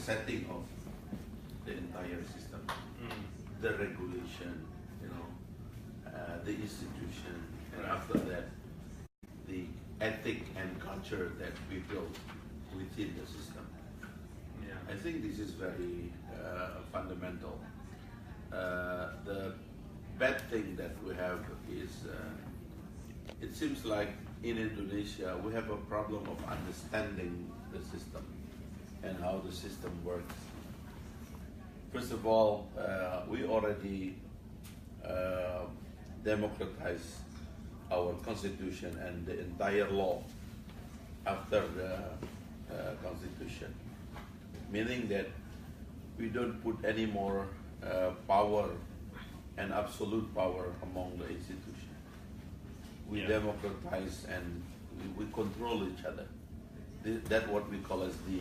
setting of the entire system, the regulation, the institution, and after that, the ethic and culture that we build within the system. Yeah. I think this is very fundamental. The bad thing that we have is it seems like in Indonesia we have a problem of understanding the system and how the system works. First of all, we already democratized our constitution and the entire law after the constitution, meaning that we don't put any more power and absolute power among the institution. We democratize and we control each other. That's what we call as the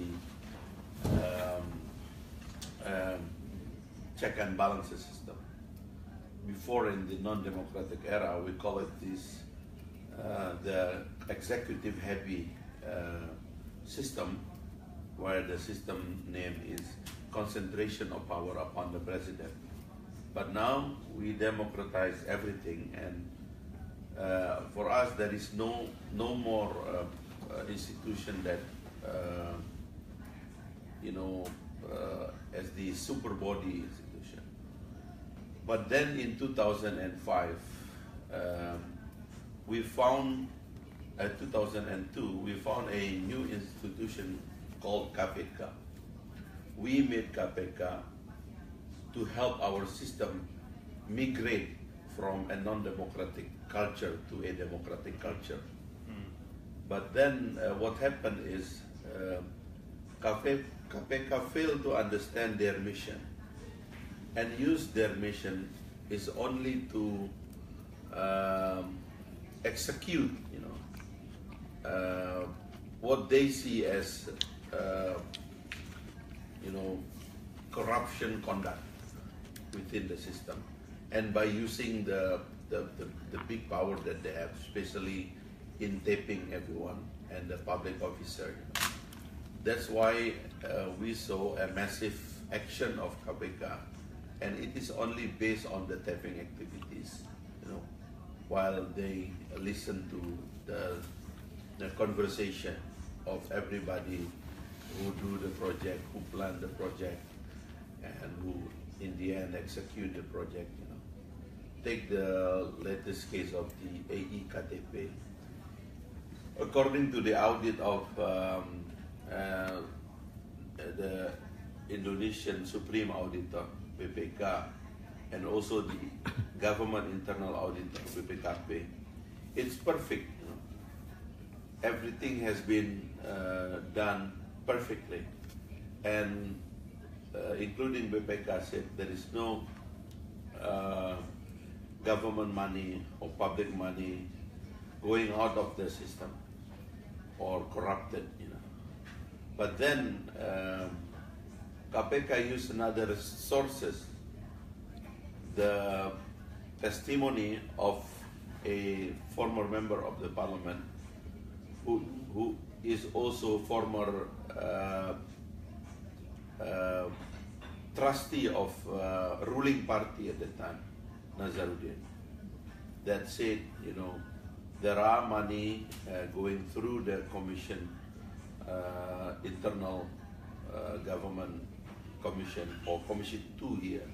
check and balances system. Before, in the non-democratic era, we call it this the executive heavy system, where the system name is concentration of power upon the president. But now we democratize everything, and for us there is no more institution that as the super body institution. But then in 2005, we found, 2002, we found a new institution called KPK. We made KPK to help our system migrate from a non-democratic culture to a democratic culture. But then what happened is KPK failed to understand their mission and use their mission is only to execute, what they see as, corruption conduct within the system, and by using the big power that they have, especially in taping everyone and the public officer. That's why we saw a massive action of KPK, and it is only based on the tapping activities, while they listen to the conversation of everybody who do the project, who plan the project, and who in the end execute the project. Take the latest case of the AEKTP. According to the audit of the Indonesian Supreme Auditor, BPK, and also the Government Internal Auditor, BPKP, it's perfect. Everything has been done perfectly, and including BPK said there is no government money or public money going out of the system or corrupted, But then KPK used another sources, the testimony of a former member of the parliament who is also former trustee of ruling party at the time, Nazaruddin, that said, there are money going through the commission, internal government commission, or commission 2 here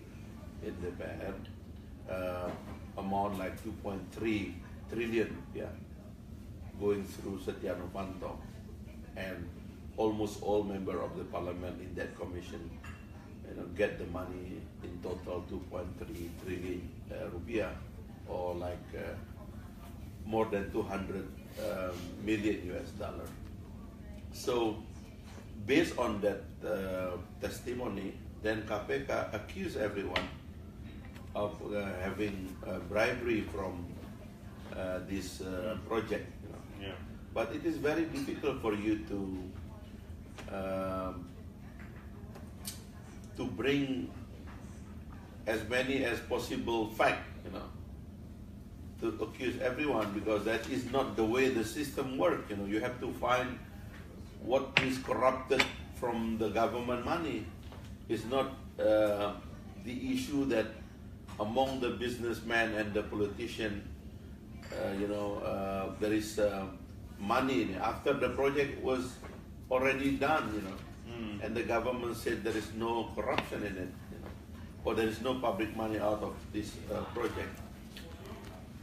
in the DPR, amount like 2.3 trillion rupiah going through Setya Novanto, and almost all members of the parliament in that commission get the money, in total 2.3 trillion rupiah, or like more than 200 million US dollar. So based on that testimony, then KPK accused everyone of having bribery from this project. But it is very difficult for you to bring as many as possible facts, to accuse everyone, because that is not the way the system works. You have to find what is corrupted from the government money. It's not the issue that among the businessman and the politician, there is money in it. After the project was already done, and the government said there is no corruption in it, or there is no public money out of this project.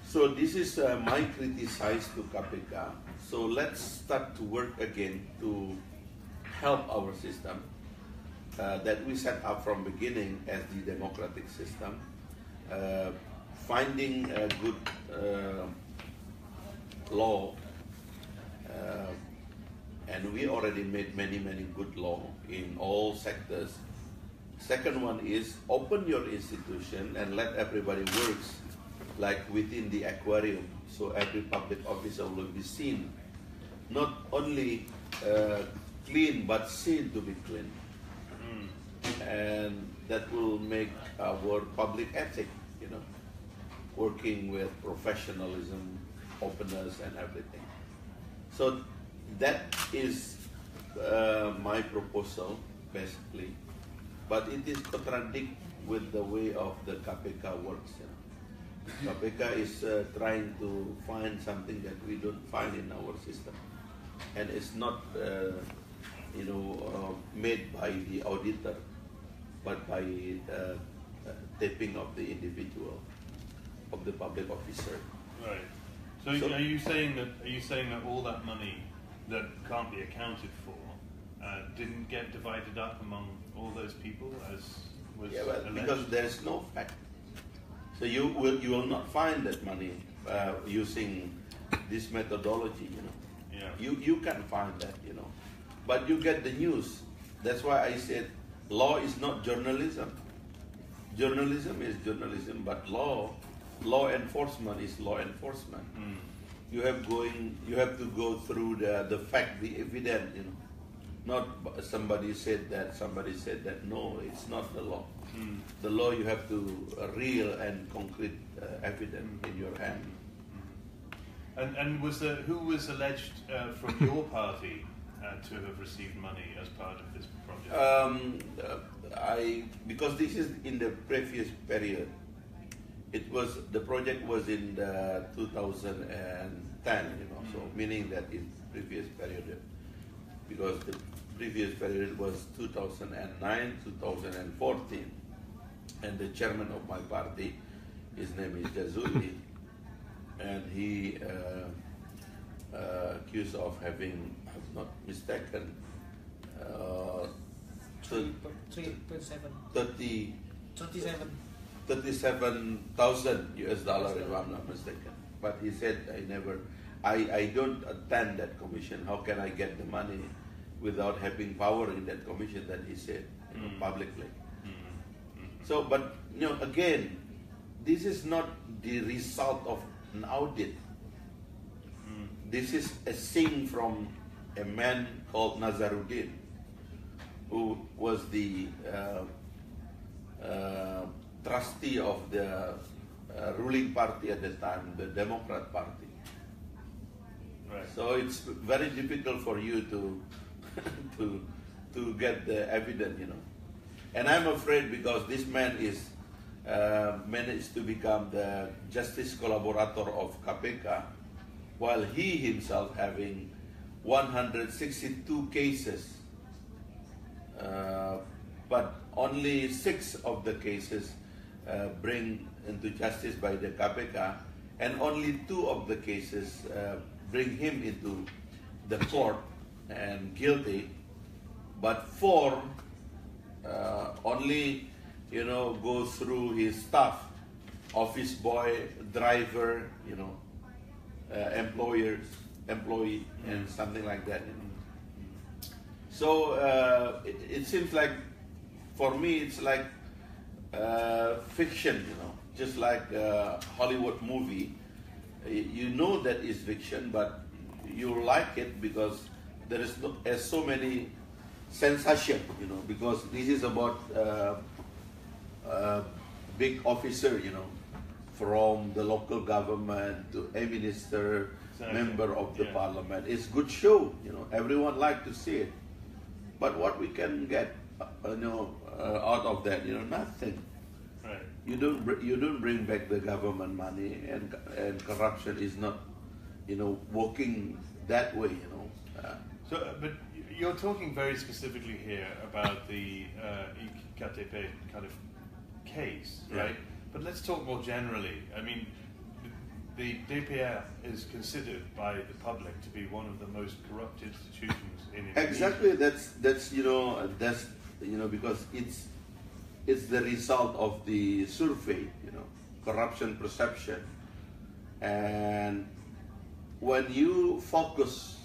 So this is my criticize to KPK. So let's start to work again to help our system that we set up from beginning as the democratic system, finding a good law, and we already made many good law in all sectors. Second one is open your institution and let everybody works like within the aquarium, so every public officer will be seen, not only clean but seen to be clean. And that will make our public ethic, working with professionalism, openness and everything. So that is my proposal basically, but it is contradict with the way of the KPK works. KPK is trying to find something that we don't find in our system, and it's not made by the auditor, but by taping of the individual, of the public officer. Right. So are you saying that all that money that can't be accounted for didn't get divided up among all those people as was alleged? Because there is no fact. So you will not find that money using this methodology. Yeah. You can find that, but you get the news. That's why I said law is not journalism. Journalism is journalism, but law enforcement is law enforcement. You have to go through the fact, the evidence, not somebody said that. No, it's not the law. The law, you have to real and concrete evidence in your hand. And who was alleged from your party to have received money as part of this project? Because this is in the previous period. The project was in 2010, so meaning that in previous period, because the previous period was 2009, 2014, and the chairman of my party, his name is Jazuli, and he accused of having, if I'm not mistaken, 37,000 US dollar, if I'm not mistaken. But he said, I don't attend that commission. How can I get the money without having power in that commission? That he said publicly. So, but again, this is not the result of an audit. This is a thing from a man called Nazaruddin, who was the trustee of the ruling party at the time, the Democrat Party. Right. So it's very difficult for you to to get the evidence, And I'm afraid because this man is managed to become the justice collaborator of KPK, while he himself having 162 cases, but only 6 of the cases bring into justice by the KPK, and only 2 of the cases bring him into the court and guilty, but 4 only go through his staff, office boy, driver, employee, and something like that. So it seems like, for me, it's like fiction, just like a Hollywood movie. You know that is fiction, but you like it because there is so many sensation, because this is about big officer, from the local government to a minister, member of the parliament. It's good show, everyone like to see it. But what we can get, out of that, nothing. Right. You don't bring back the government money, and corruption is not, working that way. But you're talking very specifically here about the KTP kind of case, right? Yeah. But let's talk more generally. I mean, the DPR is considered by the public to be one of the most corrupt institutions in Indonesia. Exactly. That's because it's the result of the survey, corruption perception, and when you focus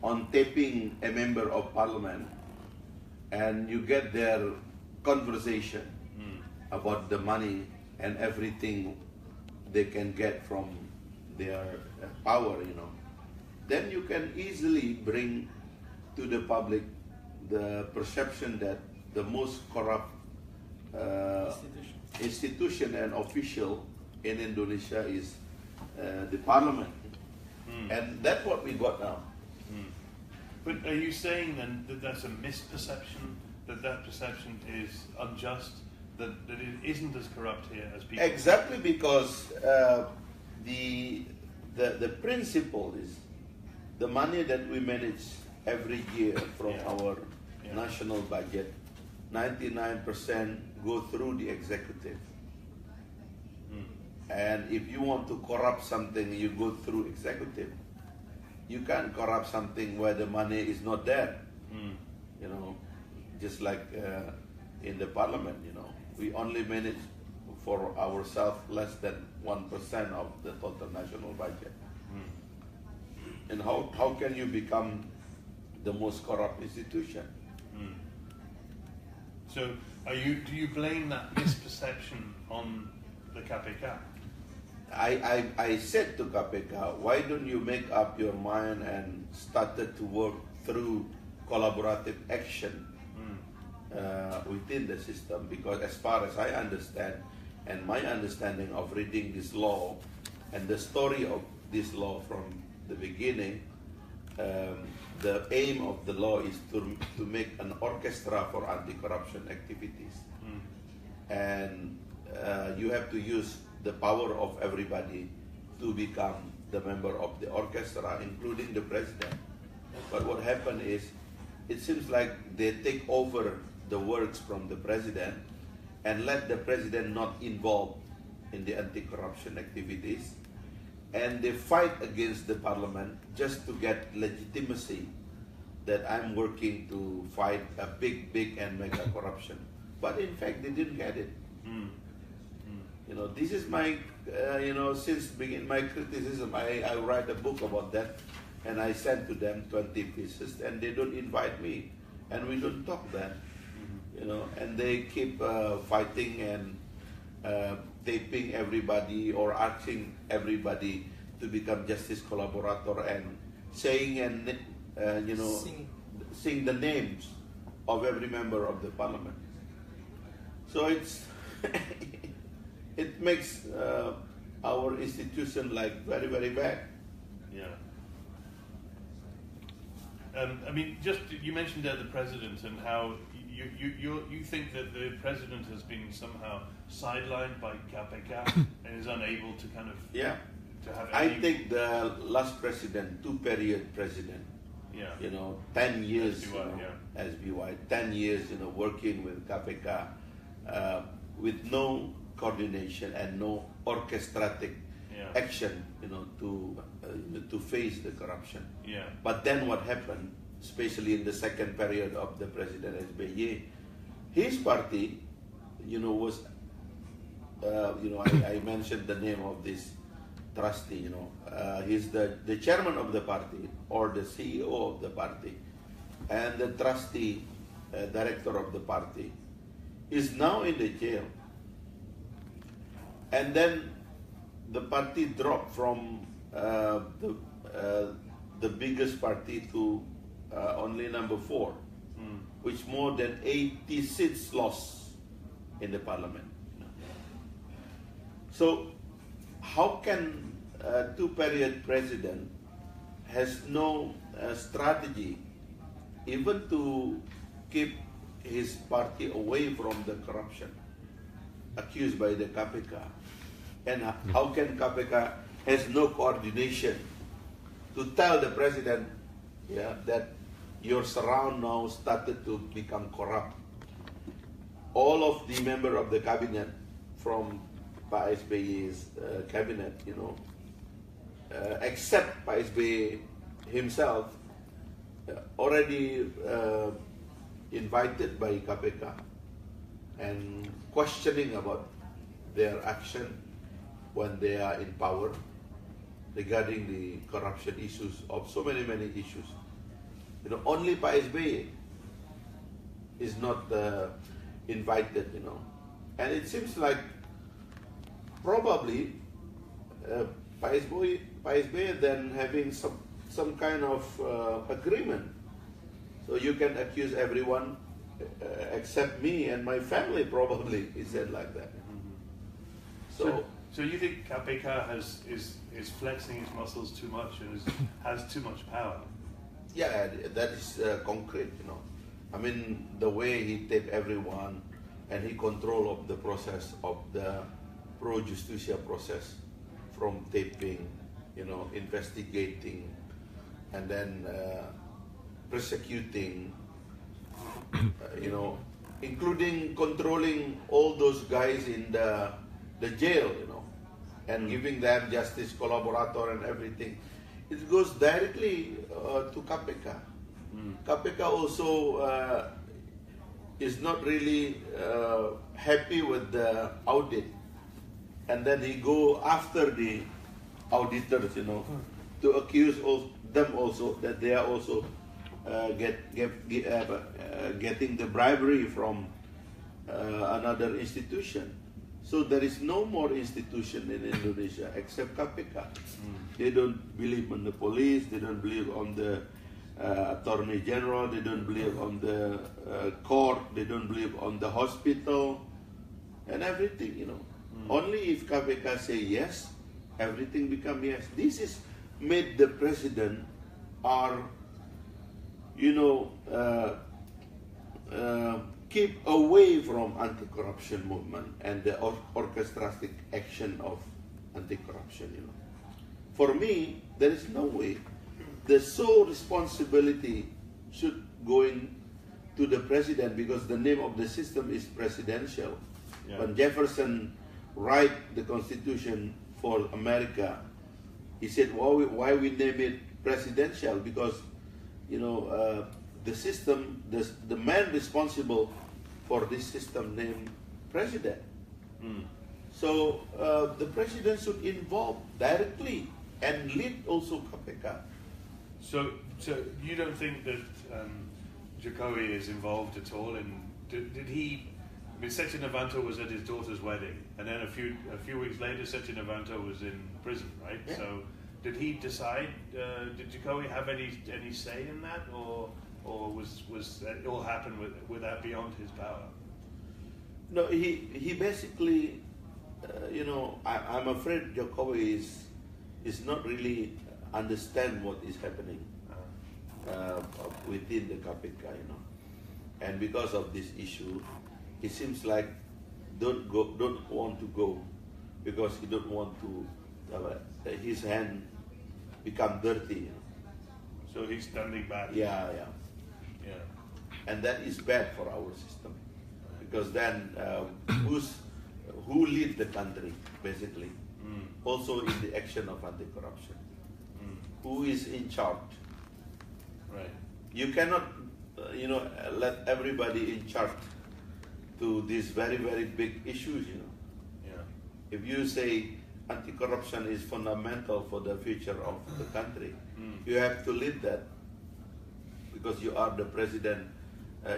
on taping a member of parliament and you get their conversation about the money and everything they can get from their power, then you can easily bring to the public the perception that the most corrupt institution and official in Indonesia is the parliament. And that's what we got now. But are you saying then that that's a misperception, that perception is unjust, that it isn't as corrupt here as people? Exactly, because the principle is the money that we manage every year from our national budget, 99% go through the executive. And if you want to corrupt something, you go through executive. You can't corrupt something where the money is not there. Just like in the parliament, we only manage for ourselves less than 1% of the total national budget. And how can you become the most corrupt institution? So do you blame that misperception on the KPK? I said to KPK, why don't you make up your mind and started to work through collaborative action within the system? Because as far as I understand, and my understanding of reading this law and the story of this law from the beginning, the aim of the law is to make an orchestra for anti-corruption activities. And you have to use the power of everybody to become the member of the orchestra, including the president. But what happened is, it seems like they take over the works from the president and let the president not involved in the anti-corruption activities, and they fight against the parliament just to get legitimacy that I'm working to fight a big and mega corruption. But in fact, they didn't get it. This is my, since begin my criticism, I write a book about that, and I send to them 20 pieces, and they don't invite me, and we don't talk then, and they keep fighting and taping everybody or asking everybody to become justice collaborator and saying and sing the names of every member of the parliament. So it's it makes our institution like very bad. Yeah. I mean, just you mentioned there the president and how you think that the president has been somehow sidelined by KPK and is unable to kind of to have any... I think the last president, 2-period president, 10 years SBY, 10 years working with KPK with no coordination and no orchestratic action to face the corruption. But then what happened, especially in the second period of the President SBY, his party, was, I mentioned the name of this trustee, he's the chairman of the party or the CEO of the party, and the trustee, director of the party, is now in the jail. And then the party dropped from the biggest party to only number 4, which more than 80 seats lost in the parliament. So how can a 2-period president has no strategy even to keep his party away from the corruption accused by the KPK. And how can KPK has no coordination to tell the president, yeah, that your surround now started to become corrupt. All of the members of the cabinet from Pak SBY's cabinet, you know, except Pak SBY himself, already invited by KPK and questioning about their action when they are in power regarding the corruption issues of so many issues. You know, only Pak SBY is not invited, you know. And it seems like probably Pak SBY then having some kind of agreement. So you can accuse everyone except me and my family, probably, he said like that. So you think KPK is flexing its muscles too much and has too much power? Yeah, that is concrete, you know. I mean, the way he take everyone and he control of the process of the pro justicia process, from taping, you know, investigating, and then persecuting, you know, including controlling all those guys in the jail, you know, and giving them justice collaborator and everything. It goes directly to KPK. KPK also is not really happy with the audit, and then he go after the auditors, you know, to accuse them also that they are also getting the bribery from another institution. So there is no more institution in Indonesia except KPK. They don't believe on the police, they don't believe on the Attorney General, they don't believe on the court, they don't believe on the hospital, and everything, you know. Only if KPK say yes, everything become yes. This is made the president you know, keep away from anti-corruption movement and the orchestrated action of anti-corruption, you know. For me, there is no way. The sole responsibility should go in to the president, because the name of the system is presidential. Yeah. When Jefferson write the Constitution for America, he said, why we name it presidential? Because, you know, the system, the man responsible for this system named president. So the president should involve directly and lead also KPK. So you don't think that Jokowi is involved at all? Did he? I mean, Setya Novanto was at his daughter's wedding, and then a few weeks later, Setya Novanto was in prison, right? Yeah. So did he decide? Did Jokowi have any say in that, or was that all happen with that beyond his power? No, he basically, you know, I'm afraid Jokowi is not really understand what is happening within the KPK, you know, and because of this issue, he seems like don't want to go, because he don't want to his hand become dirty, you know. So he's standing back. Yeah. And that is bad for our system, because then who leads the country basically? Also in the action of anti-corruption. Who is in charge? Right. You cannot, you know, let everybody in charge to these very big issues, you know. Yeah. If you say anti-corruption is fundamental for the future of the country, you have to lead that, because you are the president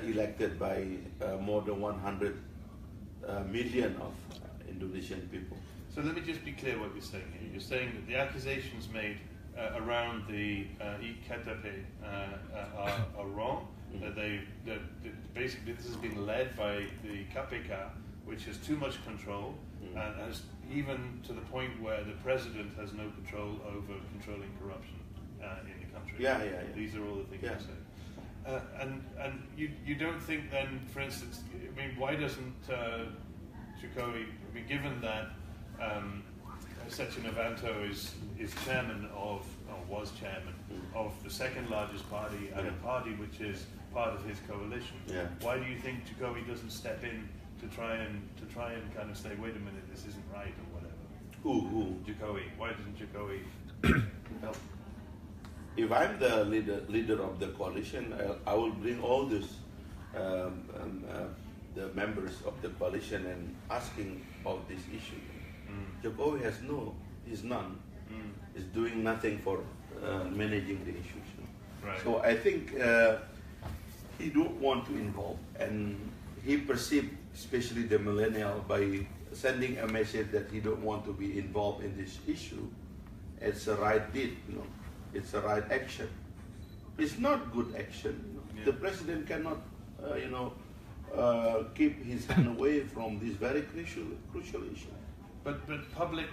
elected by more than 100 million of Indonesian people. So let me just be clear what you're saying here. You're saying that the accusations made around the ketuaDPR are wrong. That basically this has been led by the KPK, which has too much control, and has even to the point where the president has no control over controlling corruption in the country. Yeah. These are all the things you're saying. And you don't think then, for instance, I mean, why doesn't Jokowi, I mean, given that Setya Novanto is chairman of, or was chairman of the second largest party and a party which is part of his coalition, why do you think Jokowi doesn't step in to try and kind of say, wait a minute, this isn't right or whatever? Who? Jokowi. Why doesn't Jokowi help? If I'm the leader of the coalition, I will bring all this, the members of the coalition and asking about this issue. Jokowi has he's none. He's doing nothing for managing the issues. Right. So I think he don't want to involve, and he perceived, especially the millennial, by sending a message that he don't want to be involved in this issue. It's a right deed, It's a right action. It's not good action. The president cannot, keep his hand away from this very crucial issue. But the public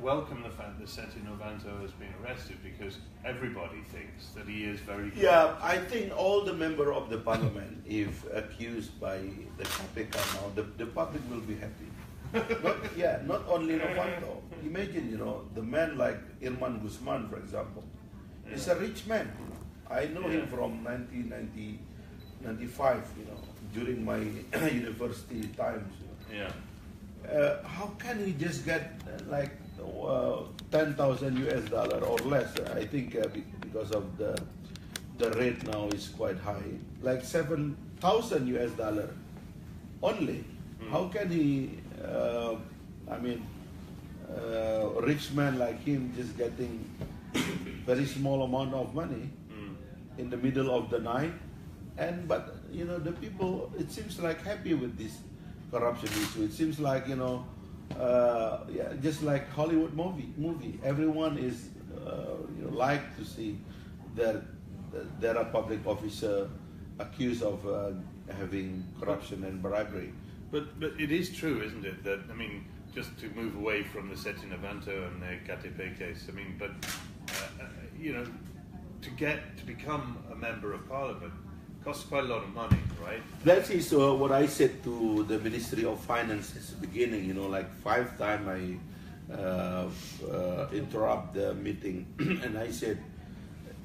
welcome the fact that Setya Novanto has been arrested because everybody thinks that he is very corrupt. Yeah, I think all the members of the parliament, if accused by the KPK now, the public will be happy. Not only Novanto. Imagine, the man like Irman Guzman, for example. He's a rich man. I know him from 1995, during my university times. How can he just get like $10,000 US or less? I think because of the rate now is quite high, like $7,000 US only. How can he? Rich man like him just getting very small amount of money in the middle of the night, but the people, it seems like happy with this corruption issue. It seems like just like Hollywood movie. Everyone is like to see that there are public officer accused of having corruption and bribery. But it is true, isn't it, that, I mean, just to move away from the Setya Novanto and the KTP case, I mean, but, to become a member of parliament costs quite a lot of money, right? That is what I said to the Ministry of Finance at the beginning, like 5 times I interrupt the meeting and I said,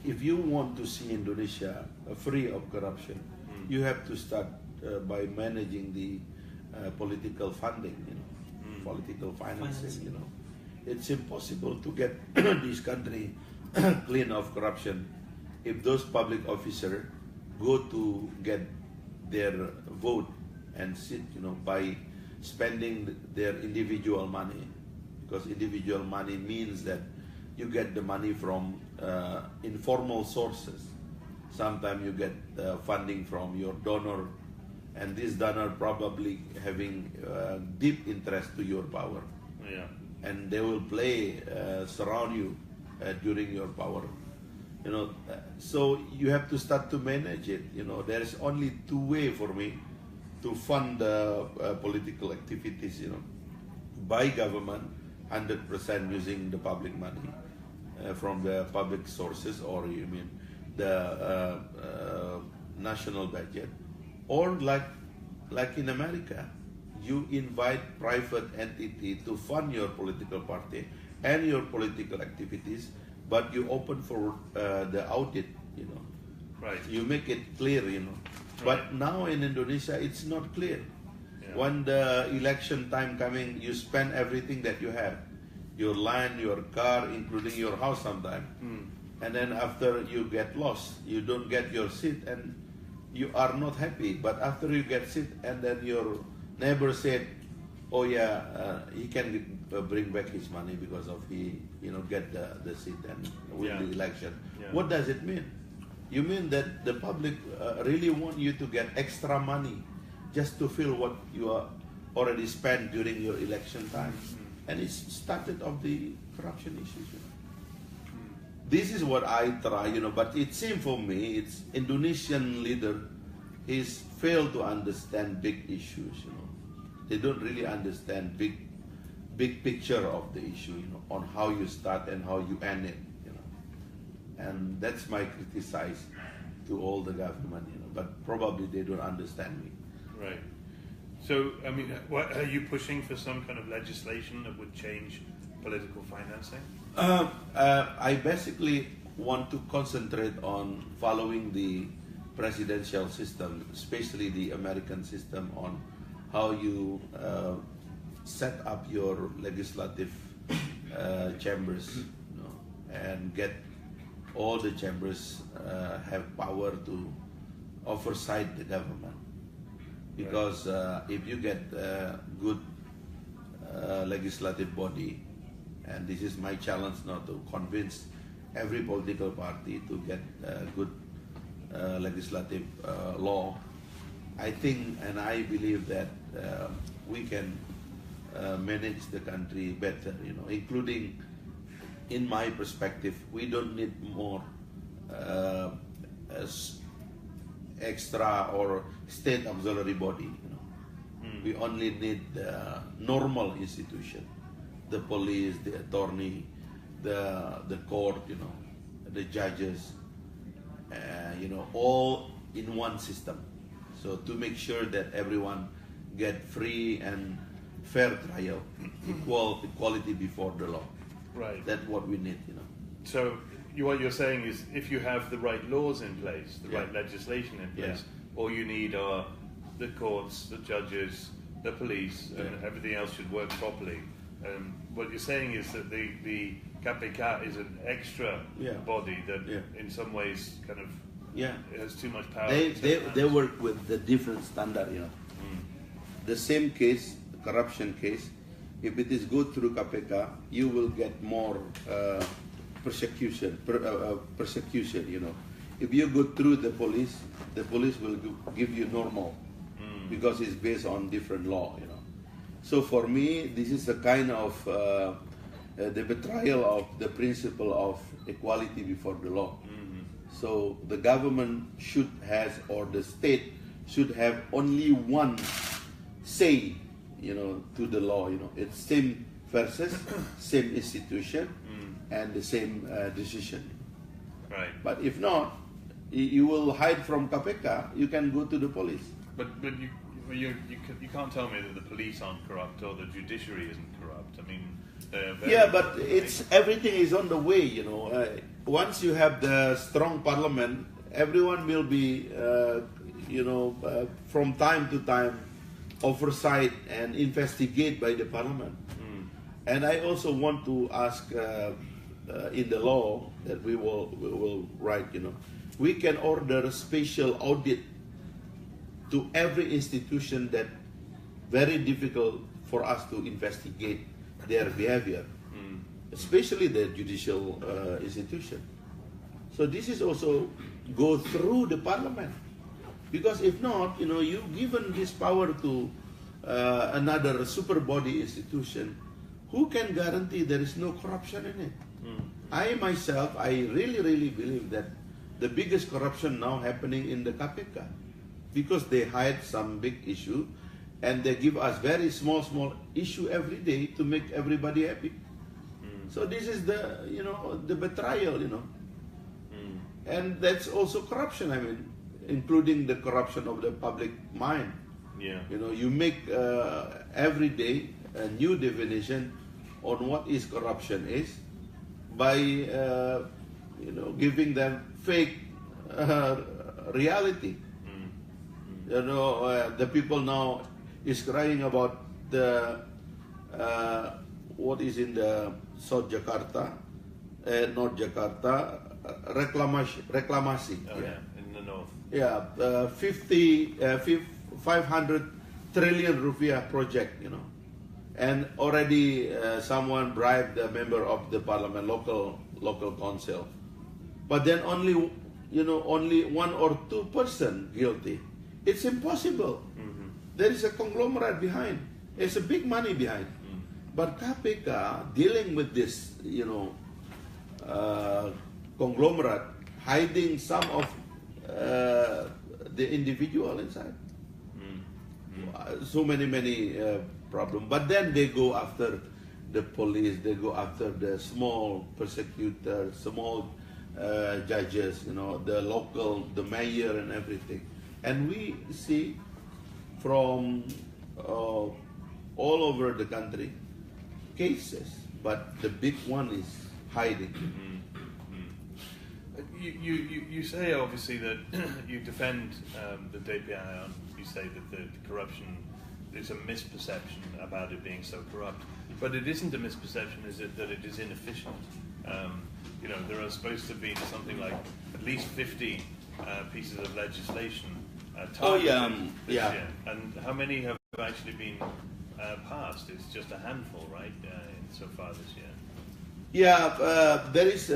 if you want to see Indonesia free of corruption, you have to start by managing the political funding, political financing, It's impossible to get this country clean of corruption if those public officers go to get their vote and sit, by spending their individual money, because individual money means that you get the money from informal sources. Sometimes you get funding from your donor, and this donor probably having deep interest to your power. And they will surround you during your power. So you have to start to manage it. There is only 2 ways for me to fund political activities. By government, 100% using the public money from the public sources, or you mean the national budget, or like in America, you invite private entity to fund your political party and your political activities, but you open for the audit, Right. You make it clear, But now in Indonesia, it's not clear. When the election time coming, you spend everything that you have, your land, your car, including your house sometimes. And then after you get lost, you don't get your seat, and you are not happy. But after you get seat, and then your neighbor said, oh he can bring back his money because of he get the seat and win the election. What does it mean? You mean that the public really want you to get extra money just to fill what you are already spent during your election time? And it's started of the corruption issues. This is what I try, but it seems for me, it's Indonesian leader is failed to understand big issues, They don't really understand big picture of the issue, on how you start and how you end it, And that's my criticize. to all the government, but probably they don't understand me. Right. So, I mean, what, are you pushing for some kind of legislation that would change political financing? I basically want to concentrate on following the presidential system, especially the American system, on how you set up your legislative chambers, and get all the chambers have power to oversight the government. Because if you get a good legislative body, and this is my challenge now, to convince every political party to get a good legislative law, I think and I believe that we can manage the country better, including, in my perspective, we don't need more extra or state auxiliary body. We only need the normal institution, the police, the attorney, the court, the judges, all in one system. So to make sure that everyone get free and fair trial, equality before the law. Right. That's what we need, So what you're saying is, if you have the right laws in place, the right legislation in place, all you need are the courts, the judges, the police, and everything else should work properly. What you're saying is that the KPK is an extra body that in some ways kind of has too much power. They work with the different standard, The same case, corruption case, if it is go through KPK, you will get more persecution, If you go through the police will give you normal, because it's based on different law, So for me, this is a kind of the betrayal of the principle of equality before the law. So the government should have, or the state should have only one say, to the law. It's same versus same institution and the same decision. Right. But if not, you will hide from KPK. You can go to the police. But you can't tell me that the police aren't corrupt or the judiciary isn't corrupt. I mean, but it's everything is on the way. Once you have the strong parliament, everyone will be, from time to time, oversight and investigate by the parliament. And I also want to ask in the law that we will write, we can order a special audit to every institution that very difficult for us to investigate their behavior, especially the judicial institution. So this is also go through the parliament, because if not, you given this power to another super body institution, who can guarantee there is no corruption in it? I myself, I really believe that the biggest corruption now happening in the KPK, because they hide some big issue and they give us very small issue every day to make everybody happy. So this is the, the betrayal, and that's also corruption, I mean, including the corruption of the public mind. You make every day a new definition on what is corruption is by, giving them fake reality. The people now is crying about the what is in the South Jakarta, North Jakarta, reclamasi. In the north. 500 trillion rupiah project, and already someone bribed a member of the parliament, local council, but then only 1 or 2 person guilty. It's impossible. There is a conglomerate behind. There's a big money behind. But KPK dealing with this, conglomerate, hiding some of the individual inside. So many problems. But then they go after the police. They go after the small persecutors, small judges, you know, the local, the mayor and everything. And we see from all over the country cases, but the big one is hiding. You say obviously that you defend the DPR. You say that the corruption is a misperception about it being so corrupt, but it isn't a misperception, is it, that it is inefficient? You know, there are supposed to be something like at least 50 pieces of legislation targeted this year. And how many have actually been passed? It's just a handful, right, so far this year? Yeah, there is.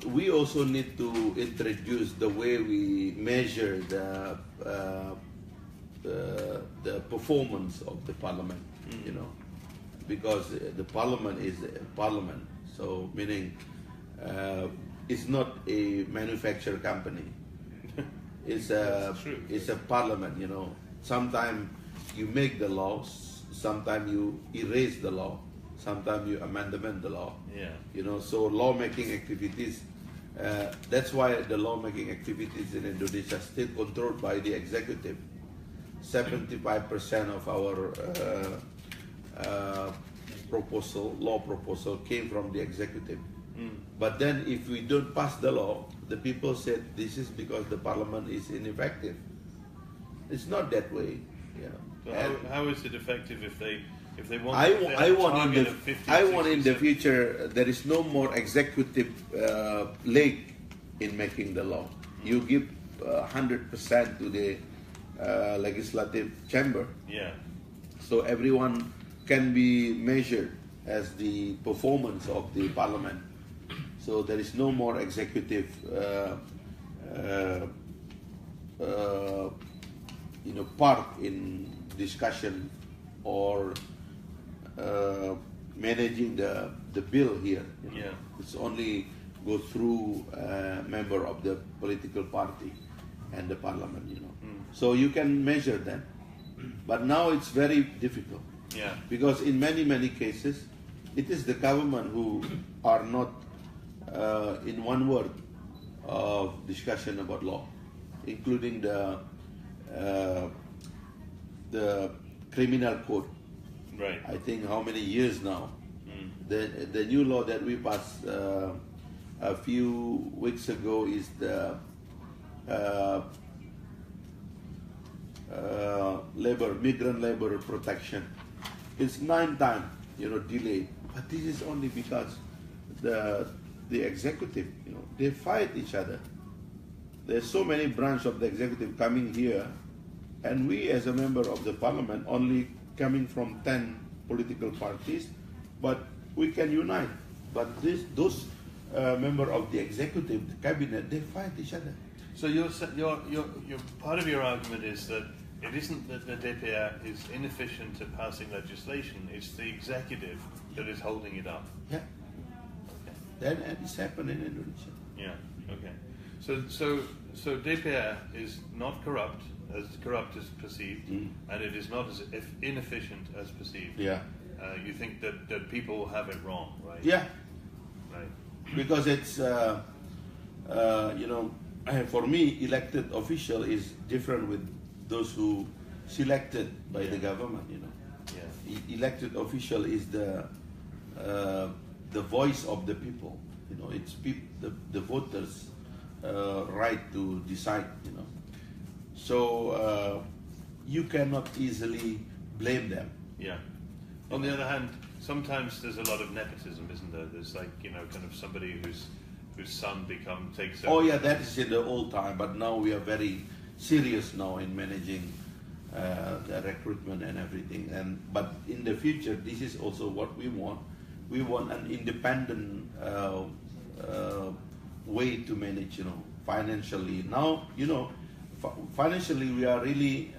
We also need to introduce the way we measure the performance of the parliament. You know, because the parliament is a parliament, so meaning it's not a manufacturer company. It's a parliament. You know, sometimes you make the laws, sometimes you erase the law, sometimes you amend the law. Yeah. You know, so lawmaking activities. That's why the lawmaking activities in Indonesia are still controlled by the executive. 75% of our law proposal came from the executive. But then if we don't pass the law, the people said this is because the parliament is ineffective. It's not that way. Yeah. So how is it effective if they want? I want in the future there is no more executive leg in making the law. You give 100% to the legislative chamber. Yeah. So everyone can be measured as the performance of the parliament. So there is no more executive, part in discussion or managing the bill here. You know? Yeah. It's only go through a member of the political party and the parliament. You know, so you can measure them, but now it's very difficult. Yeah. Because in many cases, it is the government who are not in one word of discussion about law, including the criminal code. Right. I think how many years now? The new law that we passed a few weeks ago is the migrant labor protection. It's 9 times, delayed. But this is only because the executive, they fight each other. There's so many branches of the executive coming here, and we as a member of the parliament only coming from 10 political parties, but we can unite. But those member of the executive, the cabinet, they fight each other. So your part of your argument is that it isn't that the DPR is inefficient at passing legislation; it's the executive that is holding it up. Yeah. Okay. Then it's happened in Indonesia. Yeah. Okay. So DPR is not corrupt as perceived, and it is not as inefficient as perceived. Yeah. You think that people have it wrong, right? Yeah. Right. Because it's, for me, elected official is different with those who selected by the government. Yeah. Elected official is the voice of the people. It's the voters' right to decide. So you cannot easily blame them. Yeah. On the other hand, sometimes there's a lot of nepotism, isn't there? There's kind of somebody whose son takes over. Oh yeah, that is in the old time, but now we are very serious now in managing the recruitment and everything. But in the future, this is also what we want. We want an independent way to manage, financially. Now, financially we are really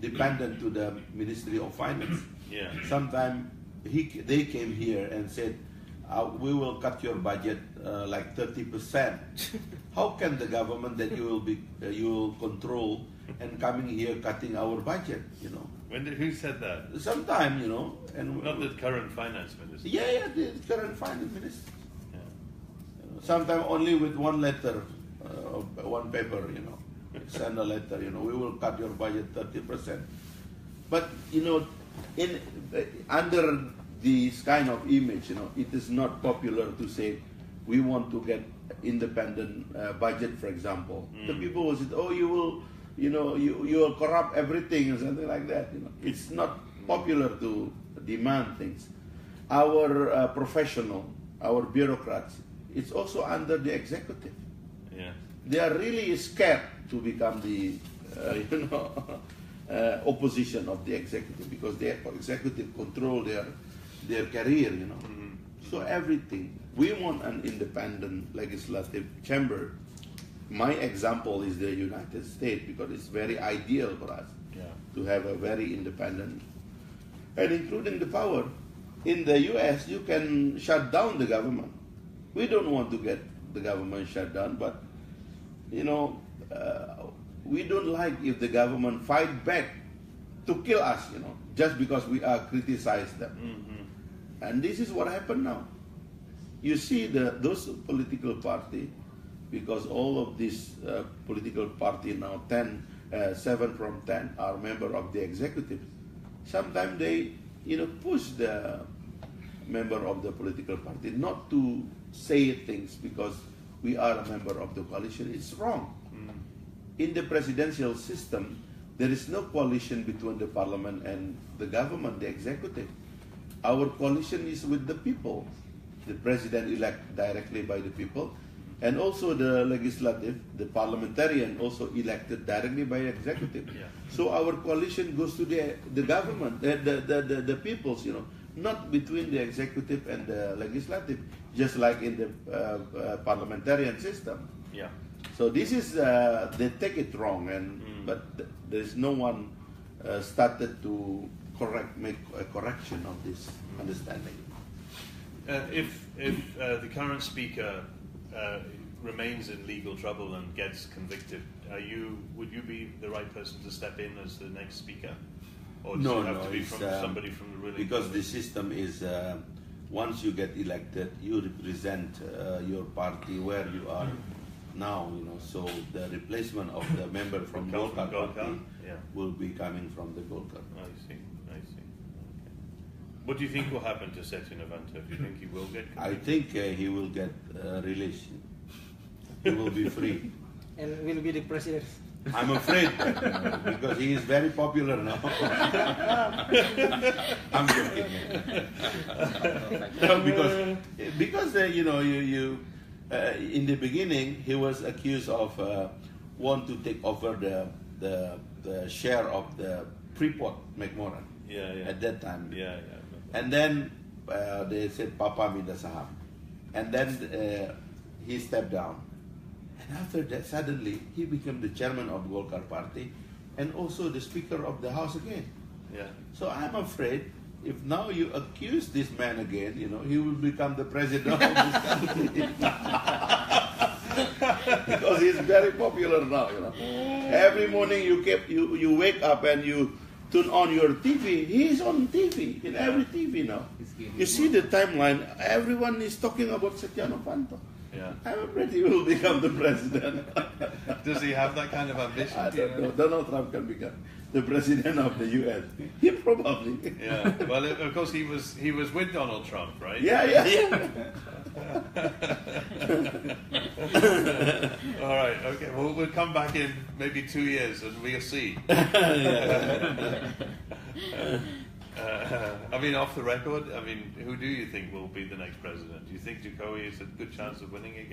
dependent to the Ministry of Finance. Yeah. Sometimes they came here and said, we will cut your budget like 30%. How can the government that you will control and coming here cutting our budget? Who said that? Sometime, and not the current finance minister. Yeah, the current finance minister. Yeah. sometimes only with one letter, one paper, send a letter, we will cut your budget 30%. But, under this kind of image, it is not popular to say we want to get independent budget, for example. The people will say, oh, you will corrupt everything or something like that. It's not popular to demand things. Our professional, our bureaucrats, it's also under the executive. Yeah. They are really scared to become the opposition of the executive, because the executive control their career. So everything. We want an independent legislative chamber. My example is the United States, because it's very ideal for us to have a very independent, and including the power. In the US, you can shut down the government. We don't want to get the government shut down, but we don't like if the government fight back to kill us, just because we criticize them. And this is what happened now. You see those political party, because all of these political party now, 7 from 10 are member of the executive. Sometimes they push the member of the political party not to say things because we are a member of the coalition. It's wrong. In the presidential system, there is no coalition between the parliament and the government, the executive. Our coalition is with the people. The president elected directly by the people, and also the legislative, the parliamentarian also elected directly by executive. So our coalition goes to the government, the peoples, not between the executive and the legislative, just like in the parliamentarian system. So this is, they take it wrong, but there's no one started to make a correction of this understanding. If the current speaker remains in legal trouble and gets convicted, would you be the right person to step in as the next speaker? Or does it have to be from somebody from the ruling? Because the system is, once you get elected, you represent your party where you are now, so the replacement of the member from Golkar party will be coming from the Golkar. I see. What do you think will happen to Setya Novanto? Do you think he will get convicted? I think he will get released. He will be free. And will be the president. I'm afraid, because he is very popular now. I'm joking. No, because in the beginning he was accused of want to take over the share of the Freeport McMoran. At that time. And then they said, Papa minta saham. And then he stepped down. And after that, suddenly, he became the chairman of Golkar party and also the speaker of the house again. So I'm afraid, if now you accuse this man again, he will become the president of this country. Because he's very popular now, Every morning you wake up and you turn on your TV, he's on TV, in every TV now. You see the timeline, everyone is talking about Setya Novanto. I'm afraid he will become the president. Does he have that kind of ambition? I don't know. Donald Trump can become the president of the US. He probably. Well, of course, he was with Donald Trump, right? All right. Okay. Well, we'll come back in maybe 2 years and we'll see. Off the record, who do you think will be the next president? Do you think Jokowi has a good chance of winning again?